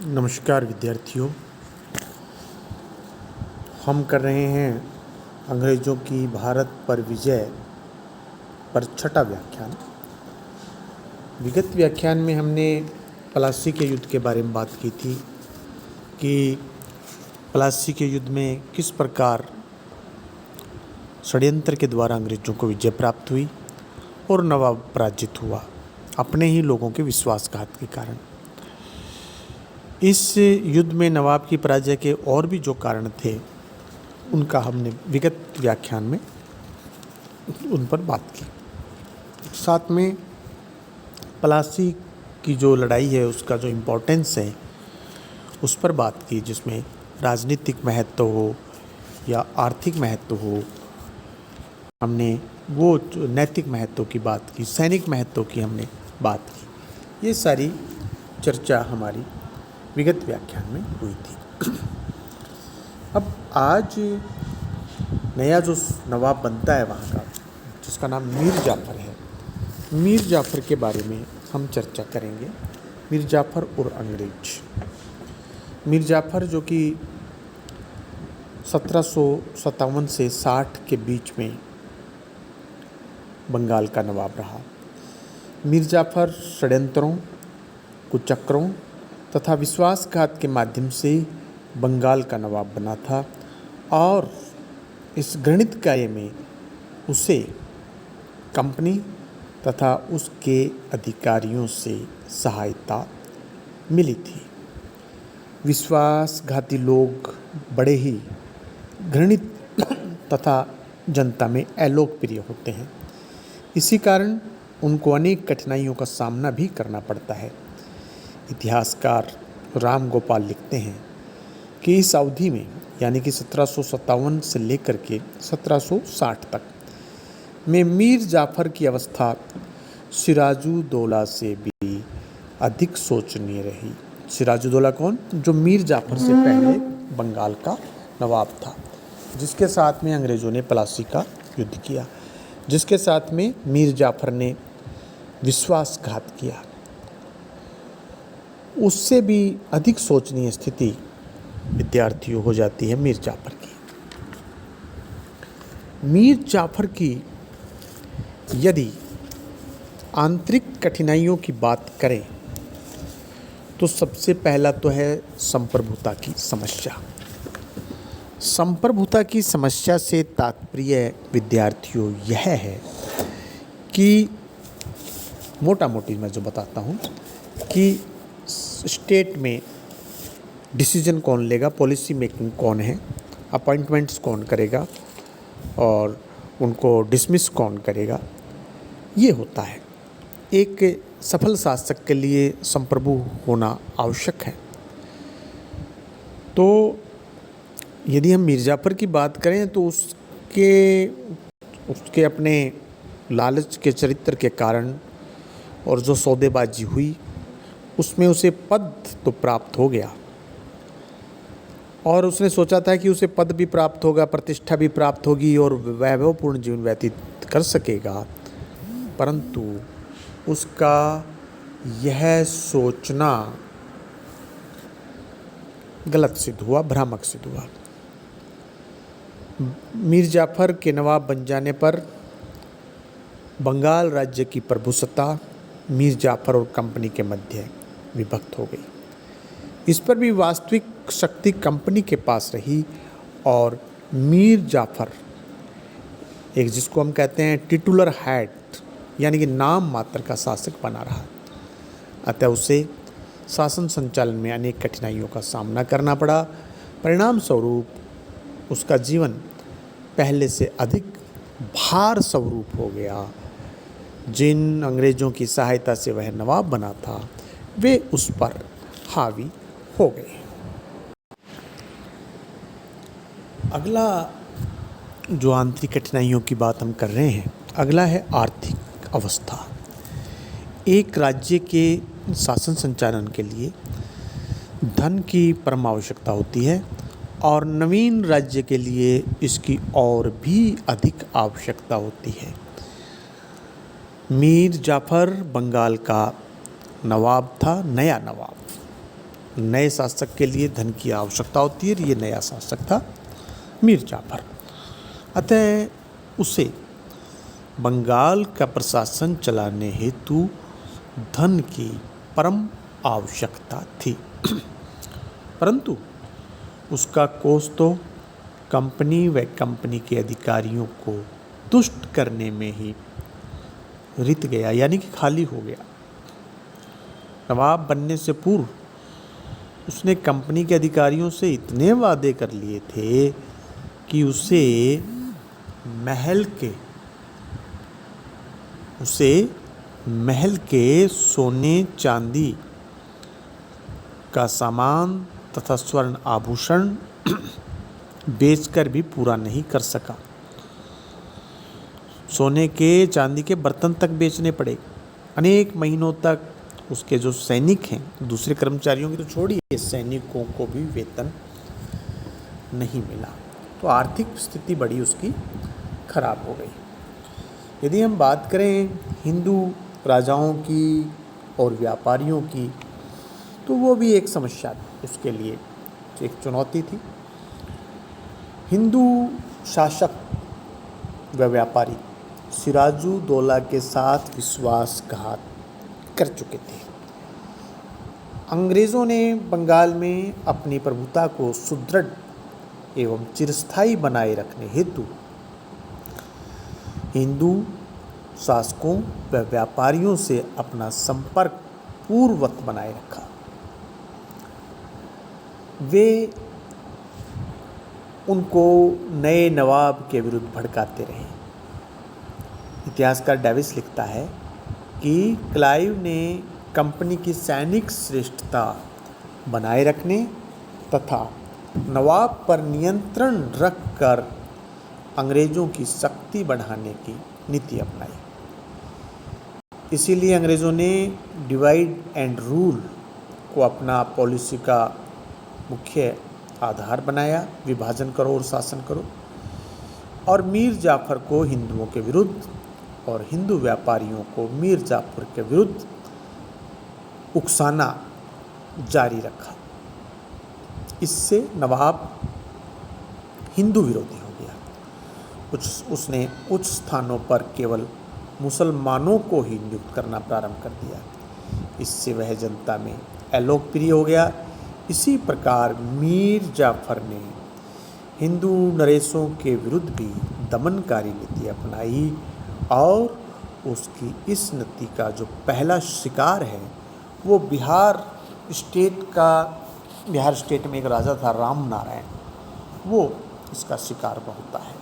नमस्कार विद्यार्थियों। हम कर रहे हैं अंग्रेज़ों की भारत पर विजय पर छठा व्याख्यान। विगत व्याख्यान में हमने प्लासी के युद्ध के बारे में बात की थी कि प्लासी के युद्ध में किस प्रकार षड्यंत्र के द्वारा अंग्रेज़ों को विजय प्राप्त हुई और नवाब पराजित हुआ अपने ही लोगों के विश्वासघात के कारण। इस युद्ध में नवाब की पराजय के और भी जो कारण थे उनका हमने विगत व्याख्यान में उन पर बात की। साथ में प्लासी की जो लड़ाई है उसका जो इम्पोर्टेंस है उस पर बात की, जिसमें राजनीतिक महत्व हो या आर्थिक महत्व हो। हमने वो जो नैतिक महत्व की बात की, सैनिक महत्व की हमने बात की। ये सारी चर्चा हमारी विगत व्याख्यान में हुई थी। अब आज नया जो नवाब बनता है वहाँ का, जिसका नाम मीर जाफ़र है, मीर जाफ़र के बारे में हम चर्चा करेंगे। मीर जाफ़र और अंग्रेज। मीर जाफ़र जो कि 1757 से 60 के बीच में बंगाल का नवाब रहा। मीर जाफ़र षड्यंत्रों, कुचक्रों तथा विश्वासघात के माध्यम से बंगाल का नवाब बना था और इस घृणित कार्य में उसे कंपनी तथा उसके अधिकारियों से सहायता मिली थी। विश्वासघाती लोग बड़े ही घृणित तथा जनता में अलोकप्रिय होते हैं। इसी कारण उनको अनेक कठिनाइयों का सामना भी करना पड़ता है। इतिहासकार राम गोपाल लिखते हैं कि इस अवधि में यानी कि 1757 से लेकर के 1760 तक में मीर जाफ़र की अवस्था सिराजुद्दौला से भी अधिक शोचनीय रही। सिराजुद्दौला कौन? जो मीर जाफ़र से पहले बंगाल का नवाब था, जिसके साथ में अंग्रेज़ों ने प्लासी का युद्ध किया, जिसके साथ में मीर जाफ़र ने विश्वासघात किया। उससे भी अधिक शोचनीय स्थिति विद्यार्थियों हो जाती है मीर जाफ़र की। मीर जाफ़र की यदि आंतरिक कठिनाइयों की बात करें तो सबसे पहला तो है संप्रभुता की समस्या। संप्रभुता की समस्या से तात्पर्य विद्यार्थियों यह है कि मोटा मोटी मैं जो बताता हूँ कि स्टेट में डिसीजन कौन लेगा, पॉलिसी मेकिंग कौन है, अपॉइंटमेंट्स कौन करेगा और उनको डिसमिस कौन करेगा, ये होता है। एक सफल शासक के लिए संप्रभु होना आवश्यक है। तो यदि हम मीर जाफ़र की बात करें तो उसके अपने लालच के चरित्र के कारण और जो सौदेबाजी हुई उसमें उसे पद तो प्राप्त हो गया और उसने सोचा था कि उसे पद भी प्राप्त होगा, प्रतिष्ठा भी प्राप्त होगी और वैभवपूर्ण जीवन व्यतीत कर सकेगा, परंतु उसका यह सोचना गलत सिद्ध हुआ, भ्रामक सिद्ध हुआ। मीर जाफ़र के नवाब बन जाने पर बंगाल राज्य की प्रभुसत्ता मीर जाफ़र और कंपनी के मध्य विभक्त हो गई। इस पर भी वास्तविक शक्ति कंपनी के पास रही और मीर जाफ़र एक जिसको हम कहते हैं टिटुलर हेड यानी कि नाम मात्र का शासक बना रहा। अतः उसे शासन संचालन में अनेक कठिनाइयों का सामना करना पड़ा। परिणाम स्वरूप उसका जीवन पहले से अधिक भार स्वरूप हो गया। जिन अंग्रेज़ों की सहायता से वह नवाब बना था वे उस पर हावी हो गए। अगला जो आंतरिक कठिनाइयों की बात हम कर रहे हैं, अगला है आर्थिक अवस्था। एक राज्य के शासन संचालन के लिए धन की परम आवश्यकता होती है और नवीन राज्य के लिए इसकी और भी अधिक आवश्यकता होती है। मीर जाफ़र बंगाल का नवाब था, नया नवाब। नए शासक के लिए धन की आवश्यकता होती है। ये नया शासक था मीर जाफर। अतः उसे बंगाल का प्रशासन चलाने हेतु धन की परम आवश्यकता थी। परंतु उसका कोष तो कंपनी व कंपनी के अधिकारियों को तुष्ट करने में ही रित गया, यानी कि खाली हो गया। नवाब बनने से पूर्व उसने कंपनी के अधिकारियों से इतने वादे कर लिए थे कि उसे महल के सोने चांदी का सामान तथा स्वर्ण आभूषण बेचकर भी पूरा नहीं कर सका। सोने के चांदी के बर्तन तक बेचने पड़े। अनेक महीनों तक उसके जो सैनिक हैं, दूसरे कर्मचारियों की तो छोड़िए, सैनिकों को भी वेतन नहीं मिला। तो आर्थिक स्थिति बड़ी उसकी खराब हो गई। यदि हम बात करें हिंदू राजाओं की और व्यापारियों की, तो वो भी एक समस्या उसके लिए एक चुनौती थी। हिंदू शासक व व्यापारी सिराजुद्दौला के साथ विश्वासघात कर चुके थे। अंग्रेज़ों ने बंगाल में अपनी प्रभुता को सुदृढ़ एवं चिरस्थायी बनाए रखने हेतु हिंदू शासकों व व्यापारियों से अपना संपर्क पूर्ववत बनाए रखा। वे उनको नए नवाब के विरुद्ध भड़काते रहे। इतिहासकार डेविस लिखता है कि क्लाइव ने कंपनी की सैनिक श्रेष्ठता बनाए रखने तथा नवाब पर नियंत्रण रखकर अंग्रेज़ों की शक्ति बढ़ाने की नीति अपनाई। इसीलिए अंग्रेज़ों ने डिवाइड एंड रूल को अपना पॉलिसी का मुख्य आधार बनाया। विभाजन करो और शासन करो। और मीर जाफर को हिंदुओं के विरुद्ध और हिंदू व्यापारियों को मीर जाफर के विरुद्ध उकसाना जारी रखा। इससे नवाब हिंदू विरोधी हो गया। उसने उच्च स्थानों पर केवल मुसलमानों को ही नियुक्त करना प्रारंभ कर दिया। इससे वह जनता में अलोकप्रिय हो गया। इसी प्रकार मीर जाफर ने हिंदू नरेशों के विरुद्ध भी दमनकारी नीति अपनाई और उसकी इस नीति का जो पहला शिकार है वो बिहार स्टेट में एक राजा था राम नारायण, वो इसका शिकार होता है।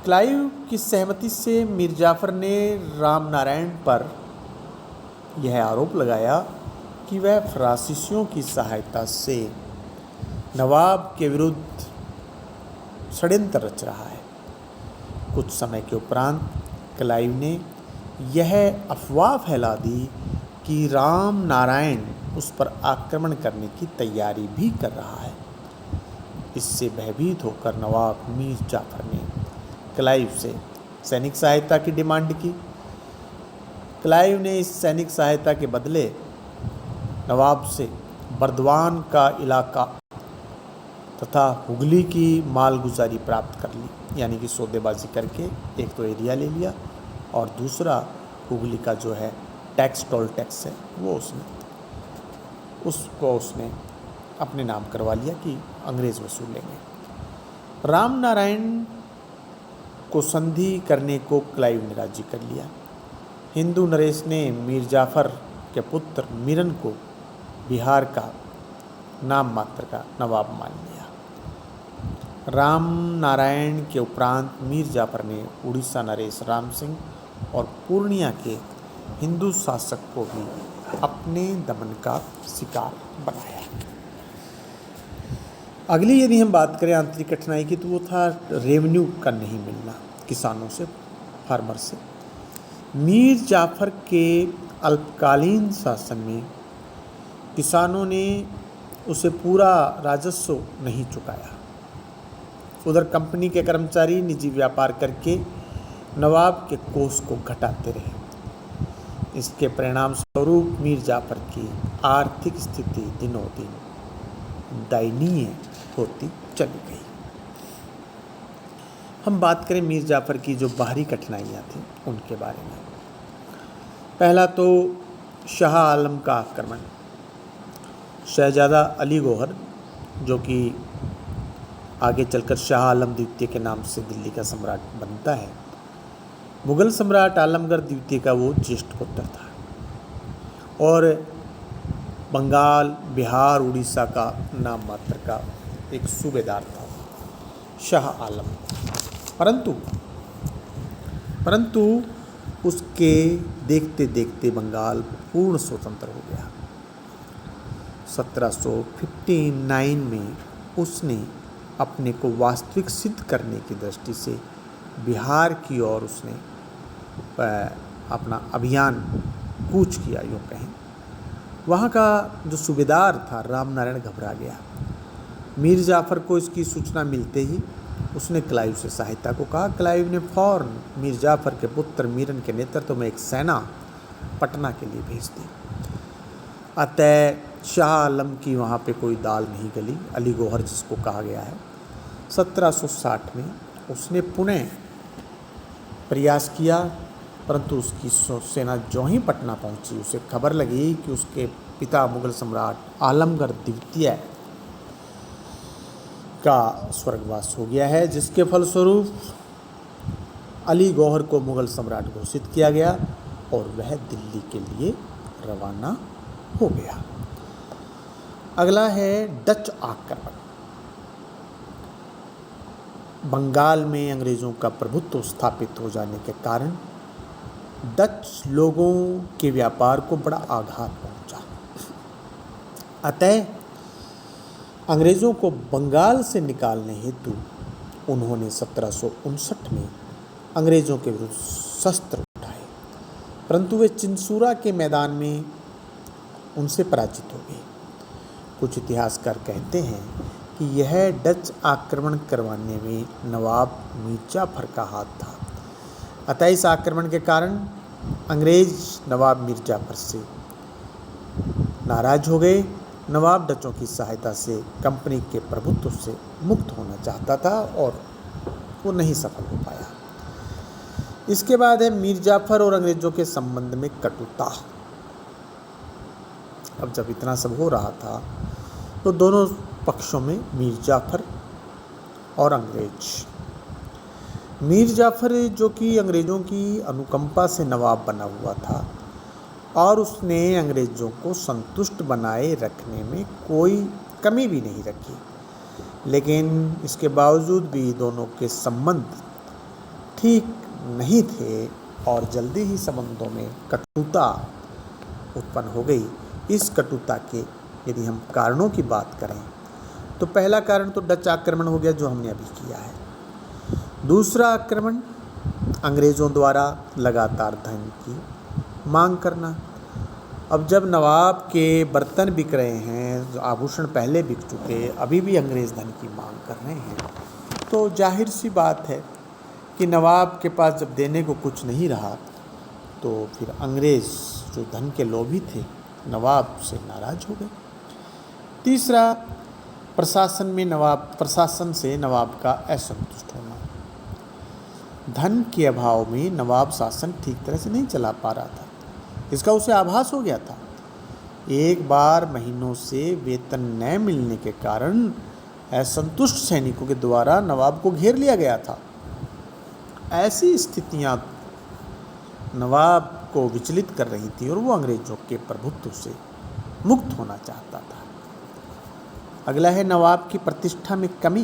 क्लाइव की सहमति से मीर जाफर ने राम नारायण पर यह आरोप लगाया कि वह फ्रांसीसियों की सहायता से नवाब के विरुद्ध षड्यंत्र रच रहा है। कुछ समय के उपरांत क्लाइव ने यह अफवाह फैला दी कि राम नारायण उस पर आक्रमण करने की तैयारी भी कर रहा है। इससे भयभीत होकर नवाब मीर जाफर ने क्लाइव से सैनिक सहायता की डिमांड की। क्लाइव ने इस सैनिक सहायता के बदले नवाब से बर्दवान का इलाका तथा हुगली की मालगुजारी प्राप्त कर ली, यानी कि सौदेबाजी करके एक तो एरिया ले लिया और दूसरा हुगली का जो है टोल टैक्स है वो उसने अपने नाम करवा लिया कि अंग्रेज़ वसूल लेंगे। राम नारायण को संधि करने को क्लाइव ने राजी कर लिया। हिंदू नरेश ने मीर जाफर के पुत्र मीरन को बिहार का नाम मात्र का नवाब मान लिया। राम नारायण के उपरांत मीर जाफर ने उड़ीसा नरेश राम सिंह और पूर्णिया के हिंदू शासक को भी अपने दमन का शिकार बनाया। अगली यदि हम बात करें आंतरिक कठिनाई की, तो वो था रेवेन्यू का नहीं मिलना किसानों से, फार्मर से। मीर जाफर के अल्पकालीन शासन में किसानों ने उसे पूरा राजस्व नहीं चुकाया। उधर कंपनी के कर्मचारी निजी व्यापार करके नवाब के कोष को घटाते रहे। इसके परिणाम स्वरूप मीर जाफर की आर्थिक स्थिति दिनों दिन दयनीय होती चली गई। हम बात करें मीर जाफ़र की जो बाहरी कठिनाइयाँ थीं उनके बारे में। पहला तो शाह आलम का आक्रमण। शहजादा अली गौहर, जो कि आगे चलकर शाह आलम द्वितीय के नाम से दिल्ली का सम्राट बनता है, मुग़ल सम्राट आलमगीर द्वितीय का वो ज्येष्ठ पुत्र था और बंगाल, बिहार, उड़ीसा का नाम मात्र का एक सूबेदार था शाह आलम। परंतु उसके देखते देखते बंगाल पूर्ण स्वतंत्र हो गया। 1759 में उसने अपने को वास्तविक सिद्ध करने की दृष्टि से बिहार की ओर उसने अपना अभियान कूच किया, यूँ कहें। वहाँ का जो सूबेदार था राम नारायण घबरा गया। मीर जाफ़र को इसकी सूचना मिलते ही उसने क्लाइव से सहायता को कहा। क्लाइव ने फौरन मीर जाफ़र के पुत्र मीरन के नेतृत्व में एक सेना पटना के लिए भेज दी। अतः शाह आलम की वहाँ पे कोई दाल नहीं गली। अली गौहर जिसको कहा गया है, 1760 में उसने पुनः प्रयास किया, परंतु उसकी सेना जो ही पटना पहुँची उसे खबर लगी कि उसके पिता मुग़ल सम्राट आलमगीर द्वितीय का स्वर्गवास हो गया है, जिसके फलस्वरूप अली गौहर को मुग़ल सम्राट घोषित किया गया और वह दिल्ली के लिए रवाना हो गया। अगला है डच आक्रमण। बंगाल में अंग्रेज़ों का प्रभुत्व स्थापित हो जाने के कारण डच लोगों के व्यापार को बड़ा आघात पहुंचा। अतः अंग्रेज़ों को बंगाल से निकालने हेतु उन्होंने 1759 में अंग्रेज़ों के विरुद्ध शस्त्र उठाए, परंतु वे चिंसूरा के मैदान में उनसे पराजित हो गए। कुछ इतिहासकार कहते हैं कि यह डच आक्रमण करवाने में नवाब मीर जाफ़र का हाथ था। अतः इस आक्रमण के कारण अंग्रेज़ नवाब मीर जाफ़र से नाराज हो गए। नवाब डचों की सहायता से कंपनी के प्रभुत्व से मुक्त होना चाहता था और वो नहीं सफल हो पाया। इसके बाद है मीर जाफ़र और अंग्रेज़ों के संबंध में कटुता। अब जब इतना सब हो रहा था तो दोनों पक्षों में मीर जाफ़र और अंग्रेज। मीर जाफ़र जो कि अंग्रेज़ों की अनुकंपा से नवाब बना हुआ था और उसने अंग्रेज़ों को संतुष्ट बनाए रखने में कोई कमी भी नहीं रखी, लेकिन इसके बावजूद भी दोनों के संबंध ठीक नहीं थे और जल्दी ही संबंधों में कटुता उत्पन्न हो गई। इस कटुता के यदि हम कारणों की बात करें तो पहला कारण तो डच आक्रमण हो गया जो हमने अभी किया है। दूसरा आक्रमण अंग्रेज़ों द्वारा लगातार धन की मांग करना। अब जब नवाब के बर्तन बिक रहे हैं, जो आभूषण पहले बिक चुके, अभी भी अंग्रेज़ धन की मांग कर रहे हैं, तो जाहिर सी बात है कि नवाब के पास जब देने को कुछ नहीं रहा तो फिर अंग्रेज़ जो धन के लोभी थे नवाब से नाराज़ हो गए। तीसरा, प्रशासन से नवाब का असंतुष्ट होना। धन के अभाव में नवाब शासन ठीक तरह से नहीं चला पा रहा था, इसका उसे आभास हो गया था। एक बार महीनों से वेतन न मिलने के कारण असंतुष्ट सैनिकों के द्वारा नवाब को घेर लिया गया था। ऐसी स्थितियां नवाब को विचलित कर रही थी और वो अंग्रेज़ों के प्रभुत्व से मुक्त होना चाहता था। अगला है नवाब की प्रतिष्ठा में कमी।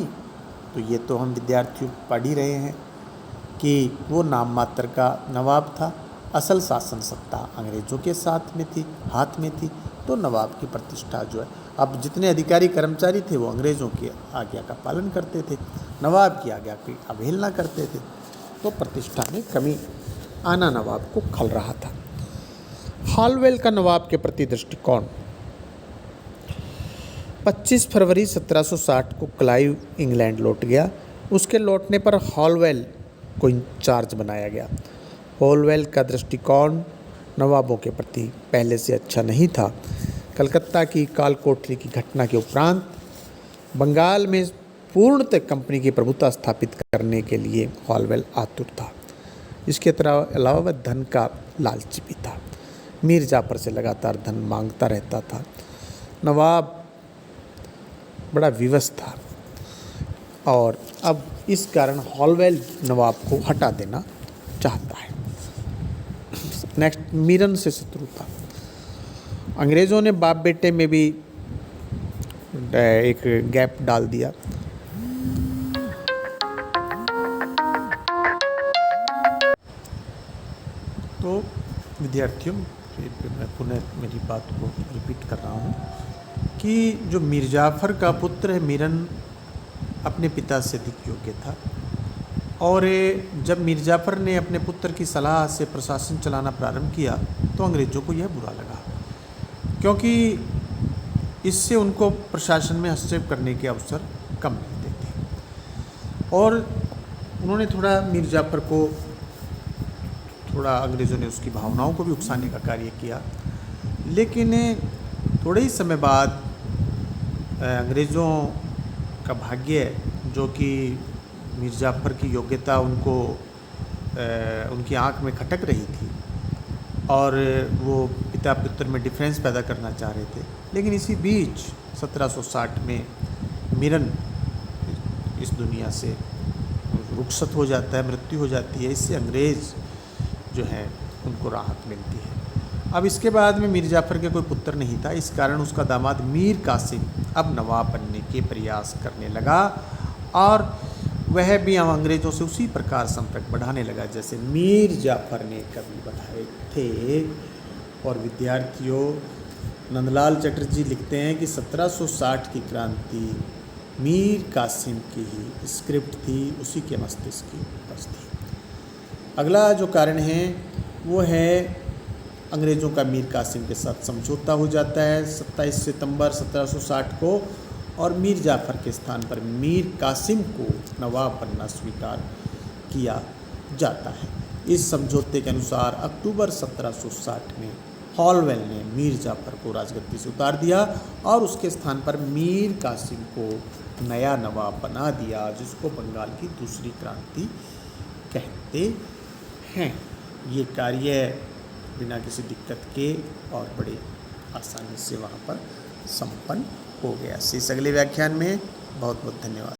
तो ये तो हम विद्यार्थी पढ़ ही रहे हैं कि वो नाम मात्र का नवाब था, असल शासन सत्ता अंग्रेज़ों के हाथ में थी। तो नवाब की प्रतिष्ठा जो है, अब जितने अधिकारी कर्मचारी थे वो अंग्रेज़ों की आज्ञा का पालन करते थे, नवाब की आज्ञा की अवहेलना करते थे, तो प्रतिष्ठा में कमी आना नवाब को खल रहा था। हॉलवेल का नवाब के प्रति दृष्टिकोण। 25 फरवरी 1760 को क्लाइव इंग्लैंड लौट गया। उसके लौटने पर हॉलवेल को इंचार्ज बनाया गया। हॉलवेल का दृष्टिकोण नवाबों के प्रति पहले से अच्छा नहीं था। कलकत्ता की काल कोठरी की घटना के उपरांत बंगाल में पूर्णतः कंपनी की प्रभुता स्थापित करने के लिए हॉलवेल आतुर था। इसके अलावा वह धन का लालची भी था। मीर जाफर से लगातार धन मांगता रहता था। नवाब बड़ा विवश था और अब इस कारण हॉलवेल नवाब को हटा देना चाहता है। नेक्स्ट, मीरन से शत्रुता। अंग्रेज़ों ने बाप बेटे में भी एक गैप डाल दिया। तो विद्यार्थियों, मैं पुनः मेरी बात को रिपीट कर रहा हूँ कि जो मीर जाफ़र का पुत्र है मीरन अपने पिता से अधिक योग्य था और जब मीर जाफ़र ने अपने पुत्र की सलाह से प्रशासन चलाना प्रारंभ किया तो अंग्रेज़ों को यह बुरा लगा, क्योंकि इससे उनको प्रशासन में हस्तक्षेप करने के अवसर कम मिलते थे और उन्होंने थोड़ा मीर जाफ़र को अंग्रेज़ों ने उसकी भावनाओं को भी उकसाने का कार्य किया। लेकिन थोड़े ही समय बाद अंग्रेज़ों का भाग्य, जो कि मीर जाफ़र की योग्यता उनकी आंख में खटक रही थी और वो पिता पुत्र में डिफरेंस पैदा करना चाह रहे थे, लेकिन इसी बीच 1760 में मीरन इस दुनिया से रुखसत हो जाता है, मृत्यु हो जाती है। इससे अंग्रेज़ जो है उनको राहत मिलती है। अब इसके बाद में मीर जाफ़र के कोई पुत्र नहीं था, इस कारण उसका दामाद मीर कासिम अब नवाब बनने के प्रयास करने लगा और वह भी हम अंग्रेज़ों से उसी प्रकार संपर्क बढ़ाने लगा जैसे मीर जाफ़र ने कभी बढ़ाए थे। और विद्यार्थियों, नंदलाल चटर्जी लिखते हैं कि 1760 की क्रांति मीर कासिम की ही स्क्रिप्ट थी, उसी के मस्तिष्क की उपज थी। अगला जो कारण है वो है अंग्रेज़ों का मीर कासिम के साथ समझौता हो जाता है 27 सितंबर 1760 को और मीर जाफ़र के स्थान पर मीर कासिम को नवाब बनना स्वीकार किया जाता है। इस समझौते के अनुसार अक्टूबर 1760 में हॉलवेल ने मीर जाफ़र को राजगद्दी से उतार दिया और उसके स्थान पर मीर कासिम को नया नवाब बना दिया, जिसको बंगाल की दूसरी क्रांति कहते हैं। ये कार्य बिना किसी दिक्कत के और बड़े आसानी से वहाँ पर संपन्न हो गया। इस अगले व्याख्यान में बहुत बहुत धन्यवाद।